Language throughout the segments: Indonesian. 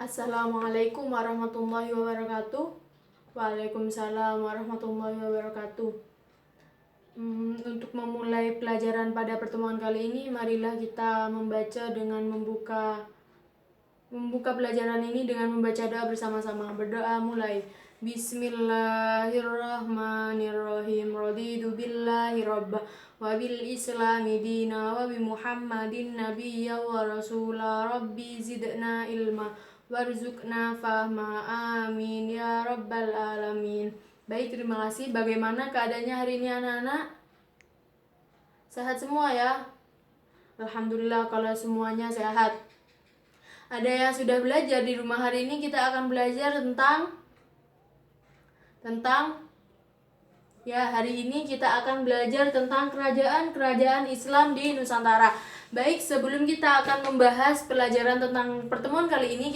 Assalamualaikum warahmatullahi wabarakatuh. Waalaikumsalam warahmatullahi wabarakatuh. Untuk memulai pelajaran pada pertemuan kali ini, marilah kita membaca dengan membuka pelajaran ini dengan membaca doa bersama-sama. Berdoa mulai. Bismillahirrahmanirrahim. Raditu billahi rabba wa bil islami dina wa bi muhammadin nabiyya wa rasula rabbi zidna ilma warzuqna fahma amin ya rabbal alamin. Baik, terima kasih. Bagaimana keadaannya hari ini anak-anak? Sehat semua ya? Alhamdulillah kalau semuanya sehat. Ada yang sudah belajar di rumah hari ini? Kita akan belajar tentang hari ini kita akan belajar tentang kerajaan-kerajaan Islam di Nusantara. Baik, sebelum kita akan membahas pelajaran tentang pertemuan kali ini,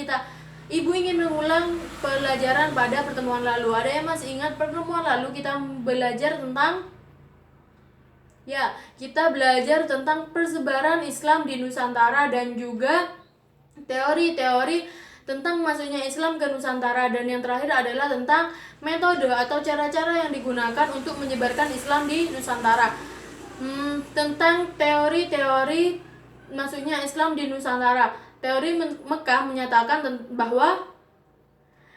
Ibu ingin mengulang pelajaran pada pertemuan lalu. Ada yang masih ingat pertemuan lalu kita belajar tentang kita belajar tentang persebaran Islam di Nusantara dan juga teori-teori tentang masuknya Islam ke Nusantara, dan yang terakhir adalah tentang metode atau cara-cara yang digunakan untuk menyebarkan Islam di Nusantara. Tentang teori-teori masuknya Islam di Nusantara. Teori Mekah menyatakan bahwa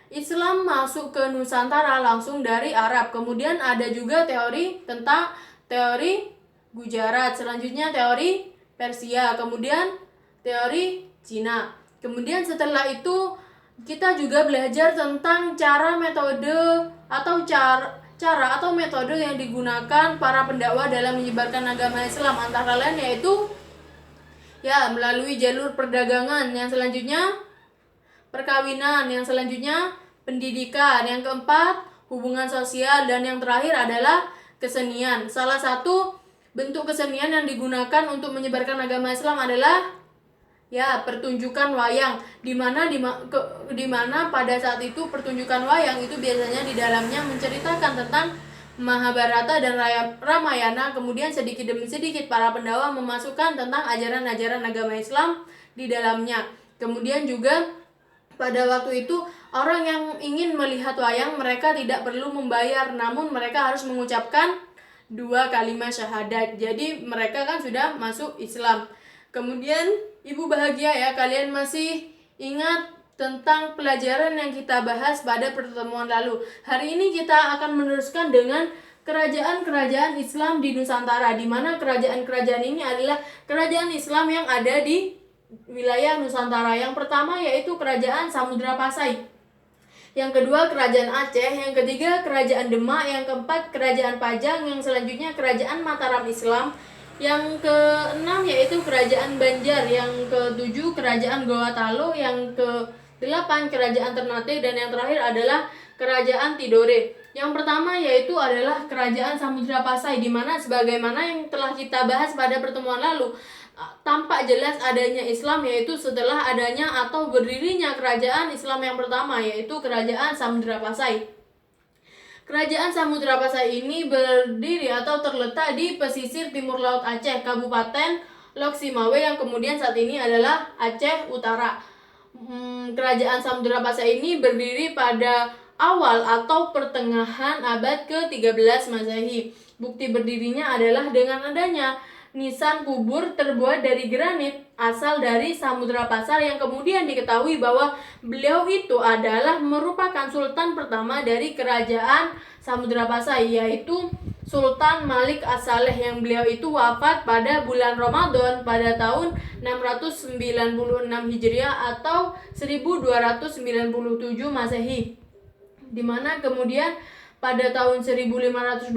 Islam masuk ke Nusantara langsung dari Arab. Kemudian ada juga teori tentang teori Gujarat, selanjutnya teori Persia, kemudian teori Cina. Kemudian setelah itu kita juga belajar tentang cara metode atau metode yang digunakan para pendakwah dalam menyebarkan agama Islam, antara lain yaitu melalui jalur perdagangan, yang selanjutnya perkawinan, yang selanjutnya pendidikan, yang keempat hubungan sosial, dan yang terakhir adalah kesenian. Salah satu bentuk kesenian yang digunakan untuk menyebarkan agama Islam adalah pertunjukan wayang, di mana pada saat itu pertunjukan wayang itu biasanya di dalamnya menceritakan tentang Mahabharata dan Ramayana. Kemudian sedikit demi sedikit para pendakwah memasukkan tentang ajaran-ajaran agama Islam di dalamnya. Kemudian juga pada waktu itu orang yang ingin melihat wayang mereka tidak perlu membayar, namun mereka harus mengucapkan 2 kalimat syahadat. Jadi mereka kan sudah masuk Islam. Kemudian Ibu bahagia ya, kalian masih ingat tentang pelajaran yang kita bahas pada pertemuan lalu. Hari ini kita akan meneruskan dengan kerajaan-kerajaan Islam di Nusantara, di mana kerajaan-kerajaan ini adalah kerajaan Islam yang ada di wilayah Nusantara. Yang pertama yaitu Kerajaan Samudra Pasai, yang kedua Kerajaan Aceh, yang ketiga Kerajaan Demak, yang keempat Kerajaan Pajang, yang selanjutnya Kerajaan Mataram Islam, yang keenam yaitu Kerajaan Banjar, yang ketujuh Kerajaan Gorontalo, yang ke-8 Kerajaan Ternate, dan yang terakhir adalah Kerajaan Tidore. Yang pertama yaitu adalah Kerajaan Samudra Pasai, di mana sebagaimana yang telah kita bahas pada pertemuan lalu, tampak jelas adanya Islam yaitu setelah adanya atau berdirinya kerajaan Islam yang pertama, yaitu Kerajaan Samudra Pasai. Kerajaan Samudra Pasai ini berdiri atau terletak di pesisir timur laut Aceh, Kabupaten Lok Simawe, yang kemudian saat ini adalah Aceh Utara. Kerajaan Samudra Pasai ini berdiri pada awal atau pertengahan abad ke-13 Masehi. Bukti berdirinya adalah dengan adanya nisan kubur terbuat dari granit asal dari Samudra Pasai, yang kemudian diketahui bahwa beliau itu adalah merupakan sultan pertama dari Kerajaan Samudra Pasai, yaitu Sultan Malik As-Saleh, yang beliau itu wafat pada bulan Ramadan pada tahun 696 Hijriah atau 1297 Masehi, di mana kemudian pada tahun 1521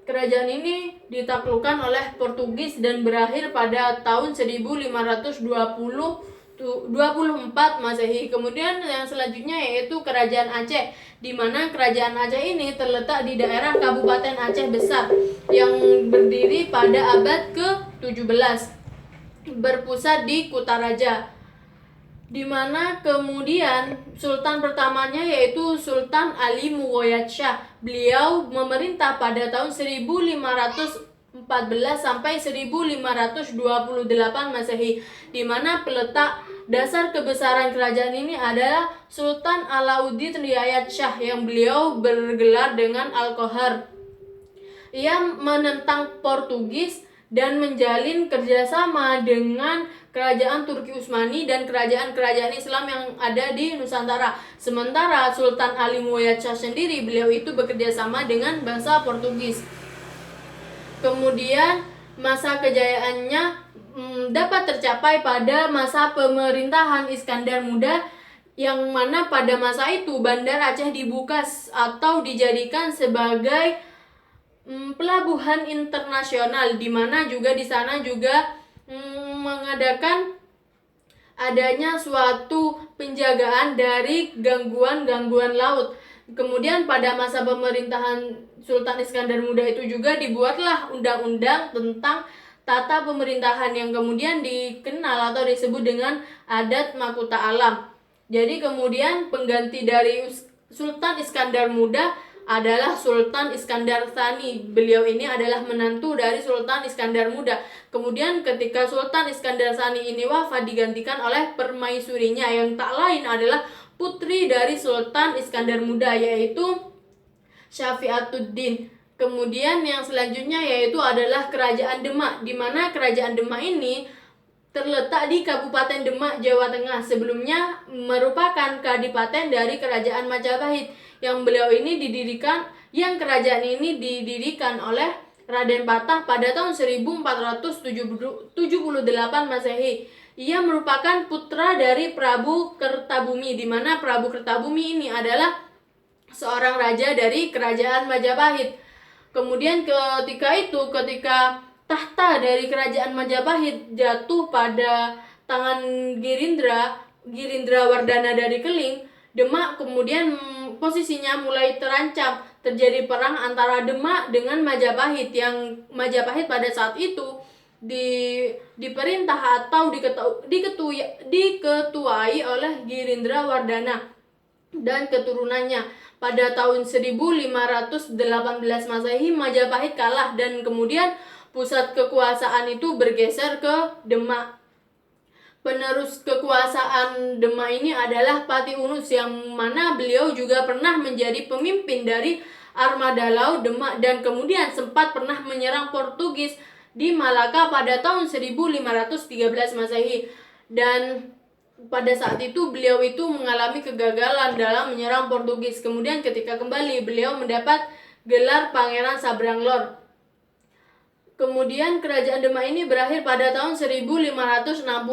kerajaan ini ditaklukkan oleh Portugis dan berakhir pada tahun 1524 Masehi. Kemudian yang selanjutnya yaitu Kerajaan Aceh, di mana Kerajaan Aceh ini terletak di daerah Kabupaten Aceh Besar yang berdiri pada abad ke-17, berpusat di Kutaraja, di mana kemudian sultan pertamanya yaitu Sultan Ali Muwayyad Shah. Beliau memerintah pada tahun 1514 sampai 1528 Masehi, di mana dasar kebesaran kerajaan ini adalah Sultan Alauddin Riayat Shah yang beliau bergelar dengan Al-Qahar. Ia menentang Portugis dan menjalin kerjasama dengan kerajaan Turki Utsmani dan kerajaan-kerajaan Islam yang ada di Nusantara. Sementara Sultan Ali Muayyad Shah sendiri, beliau itu bekerja sama dengan bangsa Portugis. Kemudian masa kejayaannya dapat tercapai pada masa pemerintahan Iskandar Muda, yang mana pada masa itu Bandar Aceh dibuka atau dijadikan sebagai pelabuhan internasional, di mana juga di sana juga mengadakan adanya suatu penjagaan dari gangguan-gangguan laut. Kemudian pada masa pemerintahan Sultan Iskandar Muda itu juga dibuatlah undang-undang tentang tata pemerintahan yang kemudian dikenal atau disebut dengan Adat Mahkota Alam. Jadi kemudian pengganti dari Sultan Iskandar Muda adalah Sultan Iskandar Tsani. Beliau ini adalah menantu dari Sultan Iskandar Muda. Kemudian ketika Sultan Iskandar Tsani ini wafat, digantikan oleh permaisurinya yang tak lain adalah putri dari Sultan Iskandar Muda, yaitu Syafi'atuddin. Kemudian yang selanjutnya yaitu adalah Kerajaan Demak, di mana Kerajaan Demak ini terletak di Kabupaten Demak, Jawa Tengah. Sebelumnya merupakan kadipaten dari Kerajaan Majapahit, yang kerajaan ini didirikan oleh Raden Patah pada tahun 1478 Masehi. Ia merupakan putra dari Prabu Kertabumi, di mana Prabu Kertabumi ini adalah seorang raja dari Kerajaan Majapahit. Kemudian ketika tahta dari Kerajaan Majapahit jatuh pada tangan Girindra Wardana dari Keling, Demak kemudian posisinya mulai terancam. Terjadi perang antara Demak dengan Majapahit, yang Majapahit pada saat itu diperintah atau diketuai oleh Girindra Wardana dan keturunannya. Pada tahun 1518 Masehi, Majapahit kalah dan kemudian pusat kekuasaan itu bergeser ke Demak. Penerus kekuasaan Demak ini adalah Pati Unus, yang mana beliau juga pernah menjadi pemimpin dari armada laut Demak dan kemudian sempat pernah menyerang Portugis di Malaka pada tahun 1513 Masehi. Dan pada saat itu beliau itu mengalami kegagalan dalam menyerang Portugis. Kemudian ketika kembali, beliau mendapat gelar Pangeran Sabranglor. Kemudian kerajaan Demak ini berakhir pada tahun 1568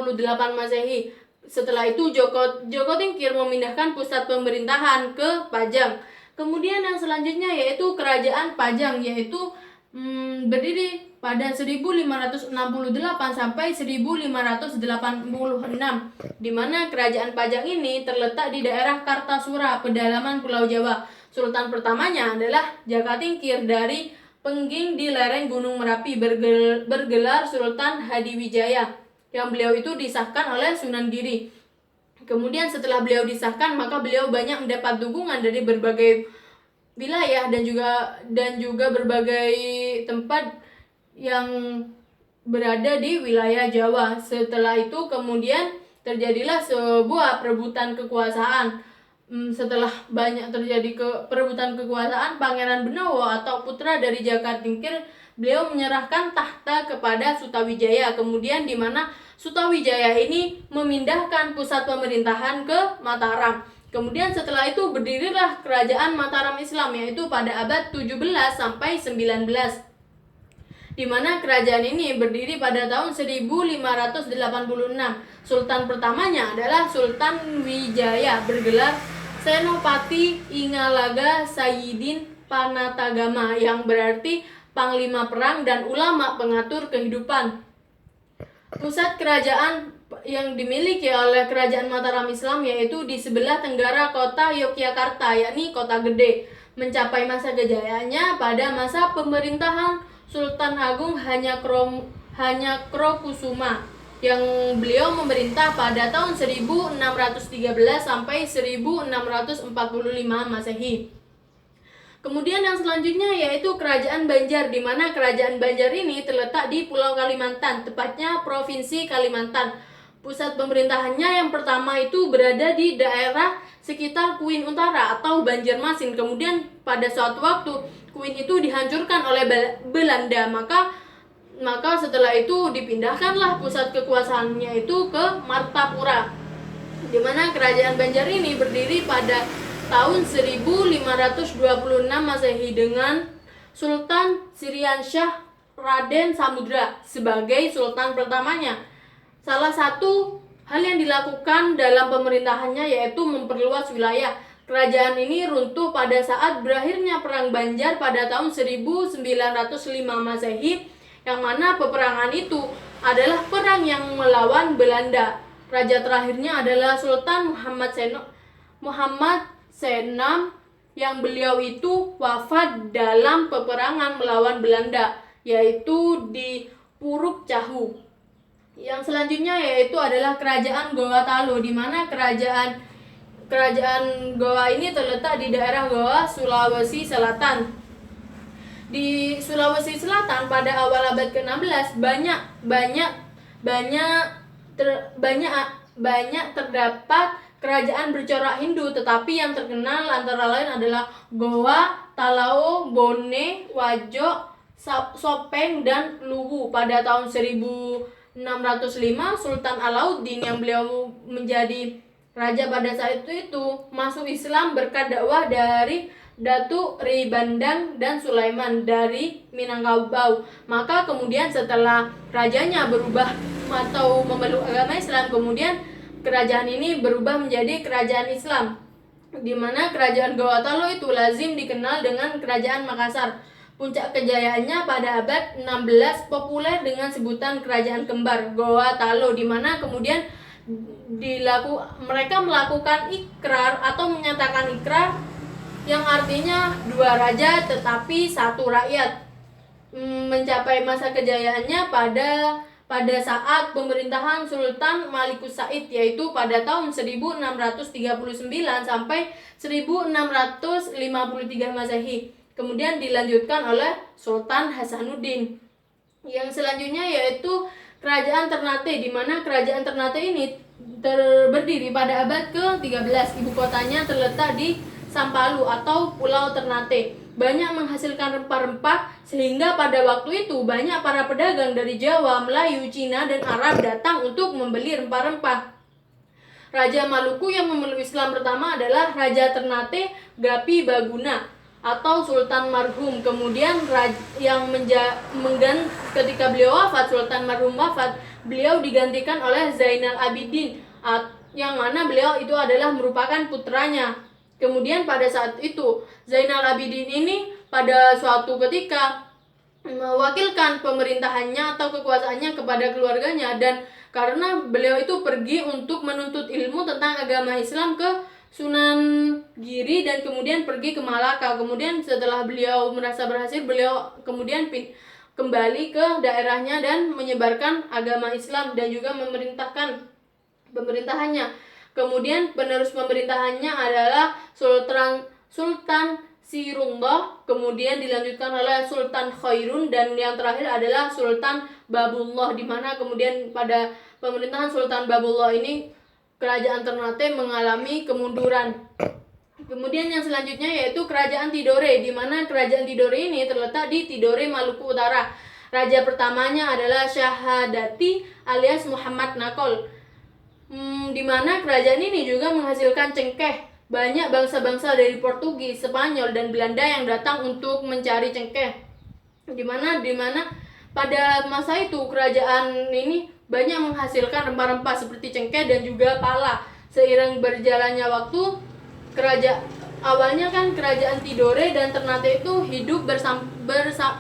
Masehi. Setelah itu Joko Tingkir memindahkan pusat pemerintahan ke Pajang. Kemudian yang selanjutnya yaitu Kerajaan Pajang, yaitu berdiri pada 1568 sampai 1586, di mana Kerajaan Pajang ini terletak di daerah Kartasura, pedalaman Pulau Jawa. Sultan pertamanya adalah Jaka Tingkir dari Pengging di lereng Gunung Merapi, bergelar Sultan Hadiwijaya, yang beliau itu disahkan oleh Sunan Giri. Kemudian setelah beliau disahkan, maka beliau banyak mendapat dukungan dari berbagai wilayah dan juga berbagai tempat yang berada di wilayah Jawa. Setelah itu kemudian terjadilah sebuah perebutan kekuasaan. Setelah banyak terjadi perebutan kekuasaan, Pangeran Benowo atau putra dari Jaka Tingkir, beliau menyerahkan tahta kepada Sutawijaya. Kemudian di mana Sutawijaya ini memindahkan pusat pemerintahan ke Mataram. Kemudian setelah itu berdirilah Kerajaan Mataram Islam, yaitu pada abad 17 sampai 19. Di mana kerajaan ini berdiri pada tahun 1586. Sultan pertamanya adalah Sultan Wijaya, bergelar Senopati Ingalaga Sayyidin Panatagama, yang berarti panglima perang dan ulama pengatur kehidupan. Pusat kerajaan yang dimiliki oleh Kerajaan Mataram Islam yaitu di sebelah tenggara kota Yogyakarta, yakni Kota Gede. Mencapai masa kejayaannya pada masa pemerintahan Sultan Agung Hanyakrokusuma, yang beliau memerintah pada tahun 1613 sampai 1645 Masehi. Kemudian yang selanjutnya yaitu Kerajaan Banjar, di mana Kerajaan Banjar ini terletak di Pulau Kalimantan, tepatnya Provinsi Kalimantan. Pusat pemerintahannya yang pertama itu berada di daerah sekitar Kuin Utara atau Banjarmasin. Kemudian pada suatu waktu Kuin itu dihancurkan oleh Belanda, maka setelah itu dipindahkanlah pusat kekuasaannya itu ke Martapura, di mana kerajaan Banjar ini berdiri pada tahun 1526 Masehi dengan Sultan Syiriansyah Raden Samudra sebagai sultan pertamanya. Salah satu hal yang dilakukan dalam pemerintahannya yaitu memperluas wilayah. Kerajaan ini runtuh pada saat berakhirnya Perang Banjar pada tahun 1905 Masehi, yang mana peperangan itu adalah perang yang melawan Belanda. Raja terakhirnya adalah Sultan Muhammad Senam, yang beliau itu wafat dalam peperangan melawan Belanda, yaitu di Puruk Cahu. Yang selanjutnya yaitu adalah Kerajaan Goa Talo, di mana kerajaan Goa ini terletak di daerah Goa, Sulawesi Selatan. Di Sulawesi Selatan pada awal abad ke-16 banyak terdapat kerajaan bercorak Hindu, tetapi yang terkenal antara lain adalah Goa, Talao, Bone, Wajo, Sopeng, dan Luwu. Pada tahun 1605 Sultan Alauddin yang beliau menjadi raja pada saat itu masuk Islam berkat dakwah dari Datu Ri Bandang dan Sulaiman dari Minangkabau. Maka kemudian setelah rajanya berubah atau memeluk agama Islam, kemudian kerajaan ini berubah menjadi kerajaan Islam, di mana kerajaan Goa Talo itu lazim dikenal dengan Kerajaan Makassar. Puncak kejayaannya pada abad 16 populer dengan sebutan Kerajaan Kembar Goa Talo, di mana kemudian mereka melakukan ikrar atau menyatakan ikrar yang artinya dua raja tetapi satu rakyat. Mencapai masa kejayaannya pada saat pemerintahan Sultan Malikus Said, yaitu pada tahun 1639 sampai 1653 Masehi. Kemudian dilanjutkan oleh Sultan Hasanuddin. Yang selanjutnya yaitu Kerajaan Ternate, di mana Kerajaan Ternate ini berdiri pada abad ke-13. Ibu kotanya terletak di Sampalu atau Pulau Ternate. Banyak menghasilkan rempah-rempah sehingga pada waktu itu banyak para pedagang dari Jawa, Melayu, Cina, dan Arab datang untuk membeli rempah-rempah. Raja Maluku yang memeluk Islam pertama adalah Raja Ternate Gapi Baguna atau Sultan Marhum. Kemudian ketika beliau wafat, Sultan Marhum wafat, beliau digantikan oleh Zainal Abidin, yang mana beliau itu adalah merupakan putranya. Kemudian pada saat itu Zainal Abidin ini pada suatu ketika mewakilkan pemerintahannya atau kekuasaannya kepada keluarganya, dan karena beliau itu pergi untuk menuntut ilmu tentang agama Islam ke Sunan Giri dan kemudian pergi ke Malaka. Kemudian setelah beliau merasa berhasil, beliau kemudian kembali ke daerahnya dan menyebarkan agama Islam dan juga memerintahkan pemerintahannya. Kemudian penerus pemerintahannya adalah Sultan Sirunggoh, kemudian dilanjutkan oleh Sultan Khairun, dan yang terakhir adalah Sultan Babullah, di mana kemudian pada pemerintahan Sultan Babullah ini Kerajaan Ternate mengalami kemunduran. Kemudian yang selanjutnya yaitu Kerajaan Tidore, di mana Kerajaan Tidore ini terletak di Tidore, Maluku Utara. Raja pertamanya adalah Syahadati alias Muhammad Nakol, di mana kerajaan ini juga menghasilkan cengkeh. Banyak bangsa-bangsa dari Portugis, Spanyol, dan Belanda yang datang untuk mencari cengkeh. Di mana pada masa itu kerajaan ini banyak menghasilkan rempah-rempah seperti cengkeh dan juga pala. Seiring berjalannya waktu, awalnya kan Kerajaan Tidore dan Ternate itu hidup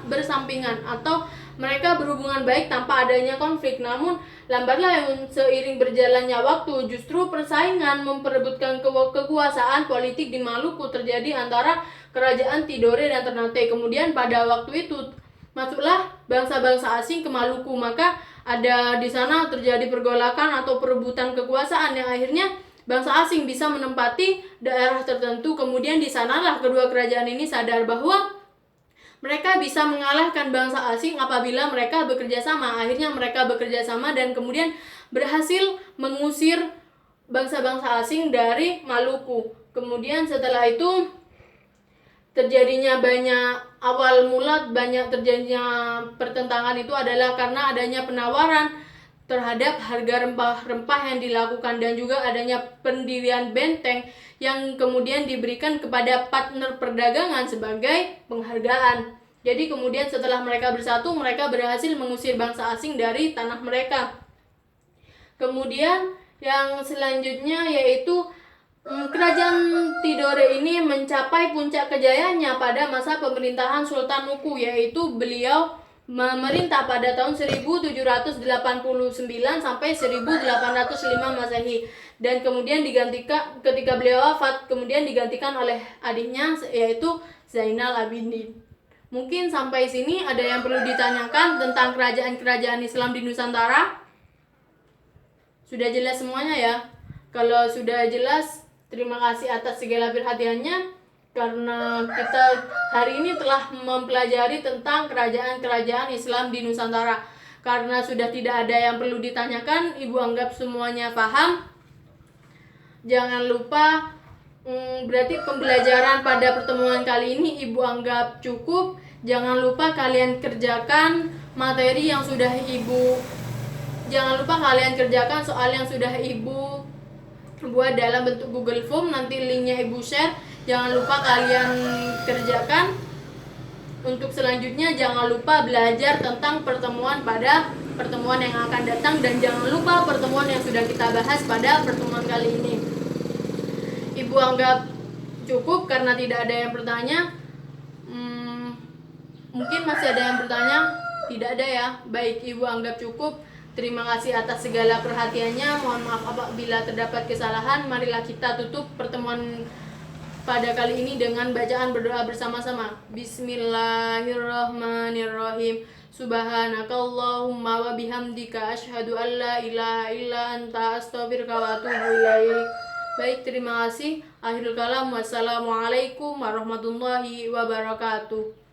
bersampingan atau mereka berhubungan baik tanpa adanya konflik. Namun lambatlah seiring berjalannya waktu, justru persaingan memperebutkan kekuasaan politik di Maluku terjadi antara Kerajaan Tidore dan Ternate. Kemudian pada waktu itu masuklah bangsa-bangsa asing ke Maluku, maka ada di sana terjadi pergolakan atau perebutan kekuasaan yang akhirnya bangsa asing bisa menempati daerah tertentu. Kemudian di sanalah kedua kerajaan ini sadar bahwa mereka bisa mengalahkan bangsa asing apabila mereka bekerja sama. Akhirnya mereka bekerja sama dan kemudian berhasil mengusir bangsa-bangsa asing dari Maluku. Kemudian setelah itu terjadinya banyak terjadinya pertentangan itu adalah karena adanya penawaran terhadap harga rempah-rempah yang dilakukan, dan juga adanya pendirian benteng yang kemudian diberikan kepada partner perdagangan sebagai penghargaan. Jadi kemudian setelah mereka bersatu, mereka berhasil mengusir bangsa asing dari tanah mereka. Kemudian yang selanjutnya yaitu kerajaan Tidore ini mencapai puncak kejayaannya pada masa pemerintahan Sultan Nuku, yaitu beliau memerintah pada tahun 1789 sampai 1805 Masehi, dan kemudian ketika beliau wafat kemudian digantikan oleh adiknya yaitu Zainal Abidin. Mungkin sampai sini ada yang perlu ditanyakan tentang kerajaan-kerajaan Islam di Nusantara? Sudah jelas semuanya ya? Kalau sudah jelas, terima kasih atas segala perhatiannya, karena kita hari ini telah mempelajari tentang kerajaan-kerajaan Islam di Nusantara. Karena sudah tidak ada yang perlu ditanyakan, Ibu anggap semuanya paham. Jangan lupa, berarti pembelajaran pada pertemuan kali ini Ibu anggap cukup. Jangan lupa kalian kerjakan materi yang sudah Jangan lupa kalian kerjakan soal yang sudah Ibu buat dalam bentuk Google Form, nanti linknya Ibu share. Jangan lupa kalian kerjakan. Untuk selanjutnya jangan lupa belajar tentang pertemuan pada pertemuan yang akan datang, dan jangan lupa pertemuan yang sudah kita bahas pada pertemuan kali ini. Ibu anggap cukup karena tidak ada yang bertanya. Mungkin masih ada yang bertanya? Tidak ada ya. Baik, Ibu anggap cukup. Terima kasih atas segala perhatiannya. Mohon maaf apabila terdapat kesalahan. Marilah kita tutup pertemuan pada kali ini dengan bacaan berdoa bersama-sama. Bismillahirrahmanirrahim. Subhanakallahumma wa bihamdika asyhadu an la ilaha illa anta astaghfiruka wa atubu ilaik. Baik, terima kasih. Akhirul kalam. Wassalamualaikum warahmatullahi wabarakatuh.